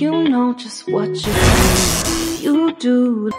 You know just what you do. You do.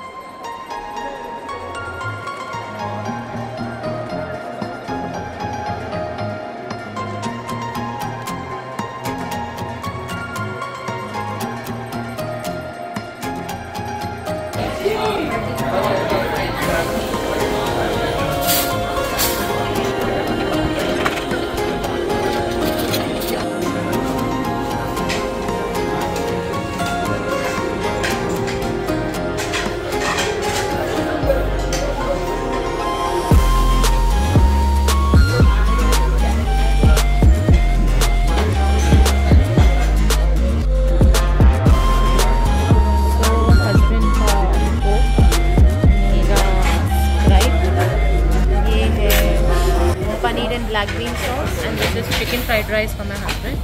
Black bean sauce, and this is chicken fried rice for my husband.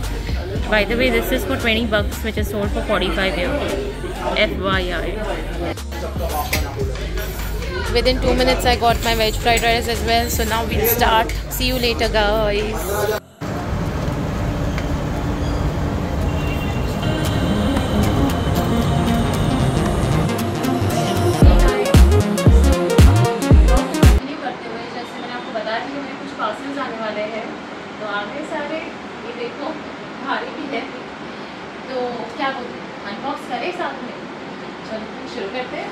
By the way, this is for 20 bucks, which is sold for 45 here. FYI. Within 2 minutes I got my veg fried rice as well, so now we'll start. See you later, guys. आने वाले हैं तो आगे सारे ये देखो भारी भी है, तो क्या बोलते हैं अनबॉक्स करें साथ में। चलो शुरू करते हैं।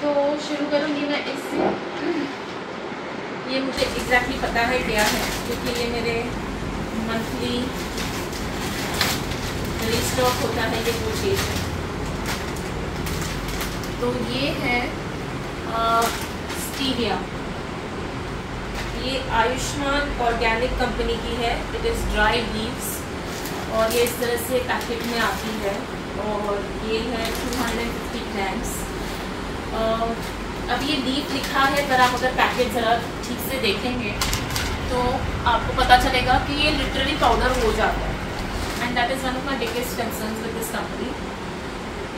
तो शुरू करूँगी मैं इससे। ये मुझे एग्जैक्टली पता है क्या है, क्योंकि ये मेरे मंथली रीस्टॉक होता है ये वो चीज़ है। तो ये है स्टीविया। ये आयुष्मान ऑर्गेनिक कंपनी की है। इट इज़ ड्राई लीव्स और ये इस तरह से पैकेट में आती है और ये है 250 ग्राम्स। अब ये लीव लिखा है, पर आप अगर पैकेट ज़रा ठीक से देखेंगे तो आपको पता चलेगा कि ये लिटरली पाउडर हो जाता है। And that is one of my biggest concerns with this company.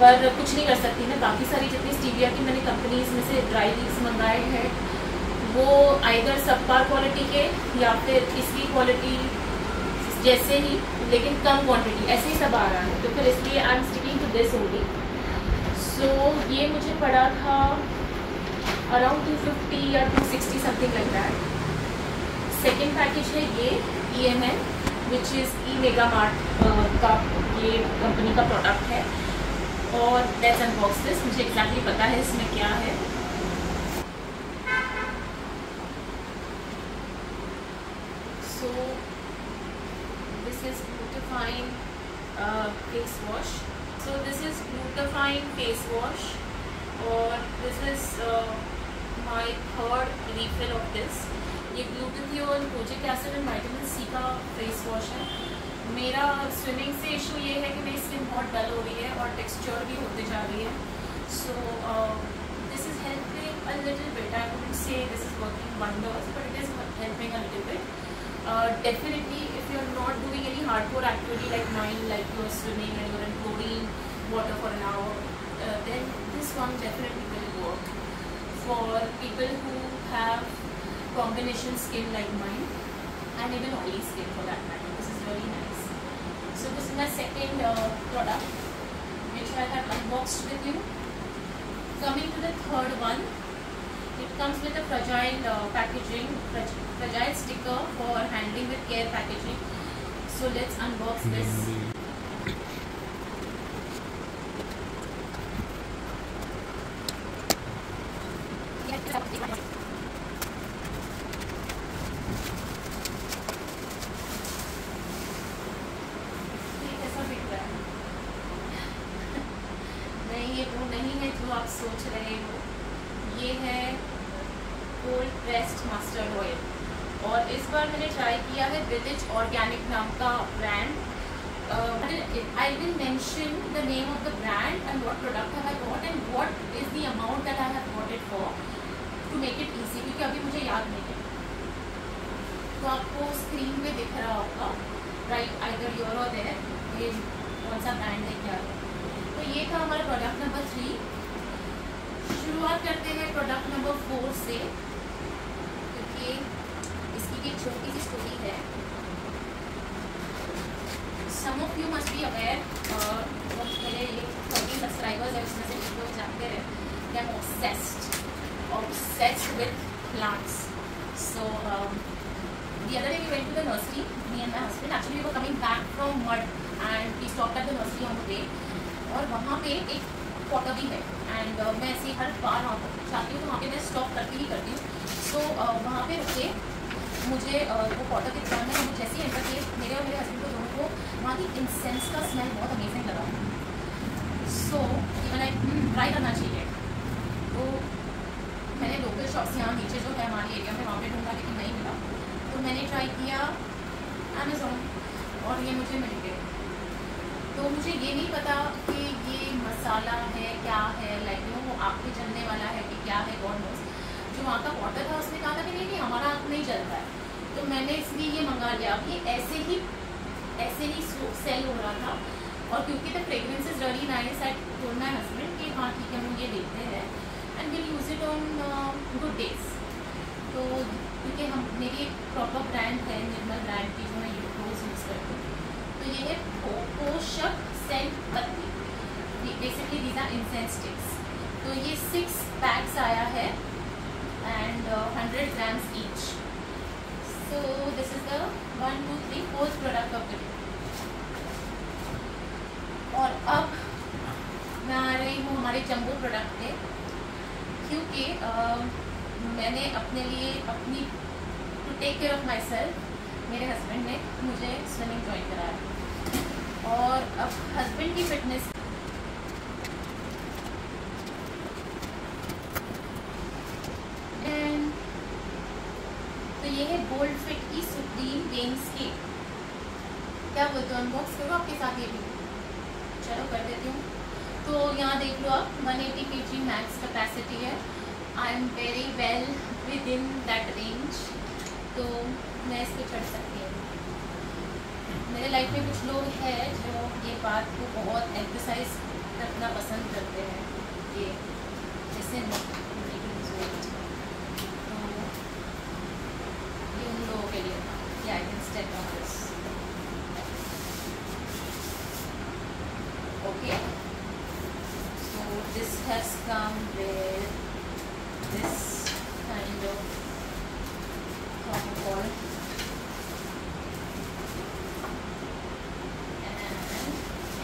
पर कुछ नहीं कर सकती मैं। बाकी सारी जितनी स्टीविया की मैंने कंपनीज में से ड्राई लीव्स मंगाए हैं वो आइदर सबपार क्वालिटी के या फिर इसकी क्वालिटी जैसे ही लेकिन कम क्वांटिटी ऐसे ही सब आ रहा है, तो फिर इसलिए I am sticking to this only. So ये मुझे पड़ा था अराउंड 250 या 260 something like that. Second package है ये EMN which is mega mart का ये कंपनी का प्रोडक्ट है। और लेट्स अनबॉक्स दिस। मुझे एग्जैक्टली पता है इसमें क्या है। So this is Glutathione face wash. So this is Glutathione face wash और this is my third refill of this. ये Glutathione, kojic acid and vitamin C का फेस वॉश है। मेरा स्विमिंग से इशू ये है कि मेरी स्किन बहुत डल हो रही है और टेक्सचर भी होते जा रही है। So this is helping a little bit. I wouldn't say this is working wonders, but it is helping a little bit. Definitely if you are not doing any hardcore activity like mine, like you are swimming and you are in chlorine water for an hour, then this one definitely will work for people who have combination skin like mine and even oily skin for that matter. This is really nice. So this is my second product which I have unboxed with you. Coming to the third one, it comes with a fragile packaging, fragile sticker for handling with care packaging. So let's unbox this. नहीं, ये वो नहीं है जो आप सोच रहे हो। ये है कोल्ड प्रेस्ड मस्टर्ड ऑयल और इस बार मैंने ट्राई किया है विलेज ऑर्गेनिक नाम का brand. I will mention the name of the brand and what product have I bought and what is the amount that I have bought it for to make it easy, क्योंकि अभी मुझे याद नहीं है। तो आपको स्क्रीन पे दिख रहा होगा, राइट, आइदर योर और देयर, ये कौन सा ब्रांड है क्या है। तो ये था हमारा प्रोडक्ट नंबर 3। शुरुआत करते हैं प्रोडक्ट नंबर 4 से, क्योंकि इसकी एक छोटी सी स्टोरी है। Some of you must be aware और वहाँ पे एक पॉटर भी है एंड मैं ऐसे हर बार वहाँ पर जाती हूँ तो वहाँ पे मैं स्टॉप करती ही करती हूँ। सो वहाँ पे रुके मुझे वो पॉटर की दुकान में मुझे जैसे ही एंटर किए मेरे और मेरे हस्बैंड को दोनों को वहाँ की इंसेंस का स्मेल बहुत अमेजिंग लगा। सो इवन आई ट्राई करना चाहिए। तो मैंने लोकल शॉप्स यहाँ नीचे जो है हमारे एरिया में वहाँ पे ढूंढा लेकिन नहीं मिला, तो मैंने ट्राई किया अमेज़ॉन और ये मुझे मिल गए। तो मुझे ये नहीं पता कि ये मसाला है क्या है, लाइक वो आँख पे जलने वाला है कि क्या है, गॉड नोस। जो वहाँ का वाटर था उसने कहा था कि नहीं हमारा आँख नहीं जलता है, तो मैंने इसलिए ये मंगा लिया कि ऐसे ही सेल हो रहा था। और क्योंकि the fragrance is really nice, I told my husband कि हाँ ठीक है हम ये देखते हैं and will use it on good days. तो क्योंकि हम मेरी प्रॉपर ब्रांड है निर्मल ब्रांड की जो मैं रोज़ यूज़ करती हूँ, तो ये है पोषक सेंट पत्ती, basically these are incense sticks. तो ये 6 पैक्स आया है and 100 grams each. So this is the 1 2 3 4th product of the day. और अब मैं आ रही हूँ हमारे जम्बो प्रोडक्ट पे, क्योंकि मैंने अपने लिए अपनी to take care of myself मेरे हस्बैंड ने मुझे स्विमिंग ज्वाइन कराया। और अब हस्बैंड की फिटनेस एंड तो ये है गोल्ड फिट की सुप्रीम गेम्स की, क्या बोलते हो अनबॉक्स करो आपके साथ ये भी, चलो कर देती हूँ। तो यहाँ देख लो आप 180 kg मैक्स कैपेसिटी है। I am very well with in that range, तो मैं इस पर चढ़ सकती हूँ। मेरे लाइफ में कुछ लोग हैं जो ये बात को बहुत एम्फसाइज रखना पसंद करते हैं कि जैसे तो ये उन लोगों के लिए कि I can step on this. Okay, so this has come with this kind of protocol and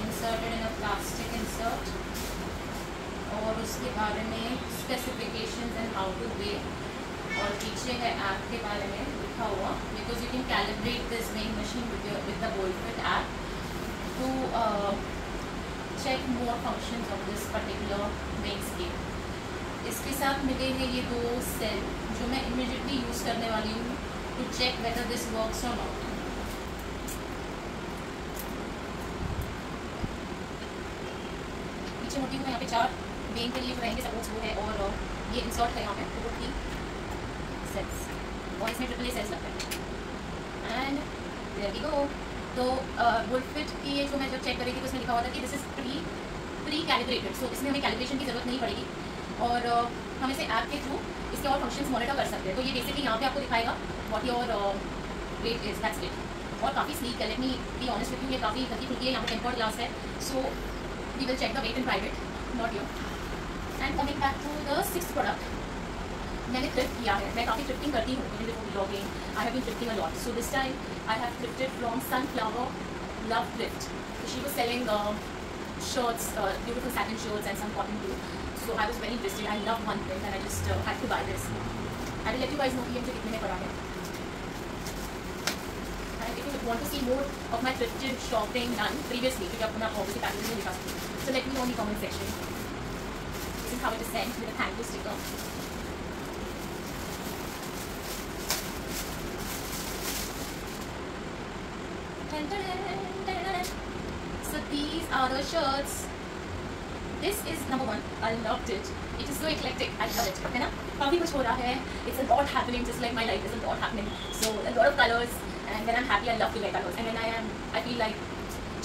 inserted in a plastic insert, और उसके बारे में specifications and how to weigh, और पीछे है ऐप के बारे में लिखा हुआ, because you can calibrate this weighing machine with the Goldfit app to check more functions of this particular weighing scale। इसके साथ मिले हैं ये 2 सेल जो मैं इमीडिएटली यूज़ करने वाली हूँ to check whether this works और नॉट। पीछे मोटी हुई यहाँ पे 4 वेइंग के लिए रहेंगे सपोर्ट्स वो है, और ये इंसर्ट है यहाँ पे 2 3 सेल्स, और इसमें ट्रिपल ए सेल्स लगते हैं एंड देयर वी गो। तो गोल्डफिट की ये जो मैं जब चेक करेगी तो उसमें लिखा हुआ था कि दिस इज़ प्री कैलिब्रेटेड, सो इसमें हमें कैलिब्रेशन की ज़रूरत नहीं पड़ेगी और हम इसे ऐप के थ्रू इसके और फंक्शंस मॉनिटर कर सकते हैं। तो ये बेसिकली यहाँ पे आपको दिखाएगा what your weight is, that's it. और काफ़ी स्लीक है, let me be honest with you, ये काफ़ी हल्की फुल्की है, यहाँ पे टेम्पर्ड ग्लास है, so we will check the weight in private, not your. And coming back to the 6th product, मैंने थ्रिफ्ट किया है, मैं काफ़ी थ्रिफ्टिंग करती हूँ in before blogging, I have been thrifting a lot. So this time I have thrifted from Sunflower Love Thrift. She was selling shirts, beautiful satin shirts and some cotton too. So I was very interested. I love one thing and I just had to buy this. I will let you guys know कि मुझे कितने में पड़ा है। And if you want to see more of my thrifted shopping done previously, क्योंकि आपको मैं obviously package में दिखा सकती हूँ, so let me know in the comment section. This is how it is sent with a thank you sticker. So these are the shirts. This is number 1. I loved it. It is so eclectic. I love it. है ना? काफ़ी कुछ हो रहा है. It's a lot happening. Just like my life, there's a lot happening. So a lot of colors. And when I'm happy, I love to wear colors. And when I feel like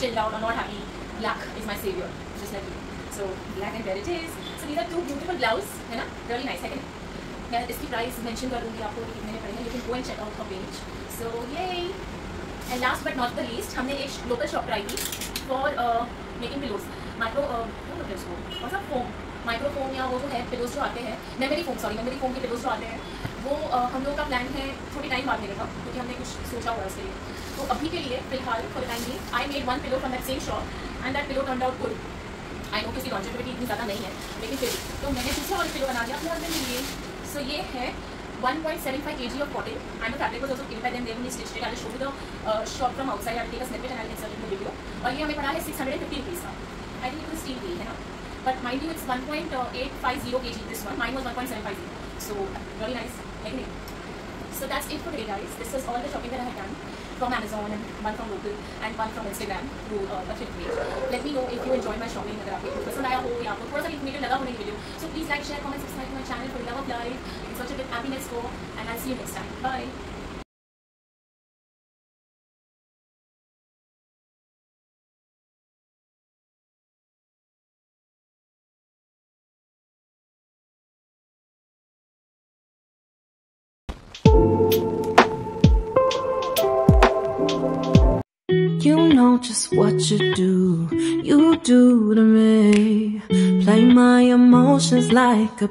chilled out or not happy, black is my savior. Just like you. So black and there it is. So these are 2 beautiful blouses. है ना? Really nice. मैं इसकी price mention कर दूँगी आपको कितने में पड़ेंगे. You can go and check out her page. So yay. And last but not the least, हमने एक लोकल शॉप ट्राई की फॉर मेकिंग पिलोज, माइक्रो क्या बोलते हैं उसको, कौन सा फोम, माइक्रो फोम या वो जो है पिलोज जो आते हैं, मेमोरी फोम के पिलोज जो आते हैं, वो हम लोग का प्लान है थोड़ी टाइम बाद लेने का, क्योंकि हमने कुछ सोचा हुआ है उसके लिए। तो अभी के लिए फिलहाल फॉर टाइम भी I made 1 pillow from that same shop and that pillow turned out good. I know कि इसकी लॉन्जेविटी इतनी ज़्यादा नहीं है, लेकिन फिर तो मैंने दूसरा वाला पिलो बना दिया अपने हस्बैंड के लिए। सो ये है 1.75 kg of cotton, and the fabric was also given by them. They only stitched it. I will show you the shop from outside. I will take a snippet and I will insert it in the video. और ये हमें पड़ा है 650 rupees का। I think it was steel है ना, but mind you it's 1.850 kg. This one, mine was 1.750. So really nice, like me. So that's it for today, guys. This is all the shopping that I have done from Amazon, and one from local and one from Instagram through a thrift page. Let me know if you enjoyed my shopping. अगर आपको कुछ पसंद आया हो या आपको थोड़ा सा informative लगा हो मेरी video, so please like, share, comment, subscribe to my channel for the love of life. It's such a bit happiness for, and I'll see you next time. Bye. You know just what you do to me. Play my emotions like a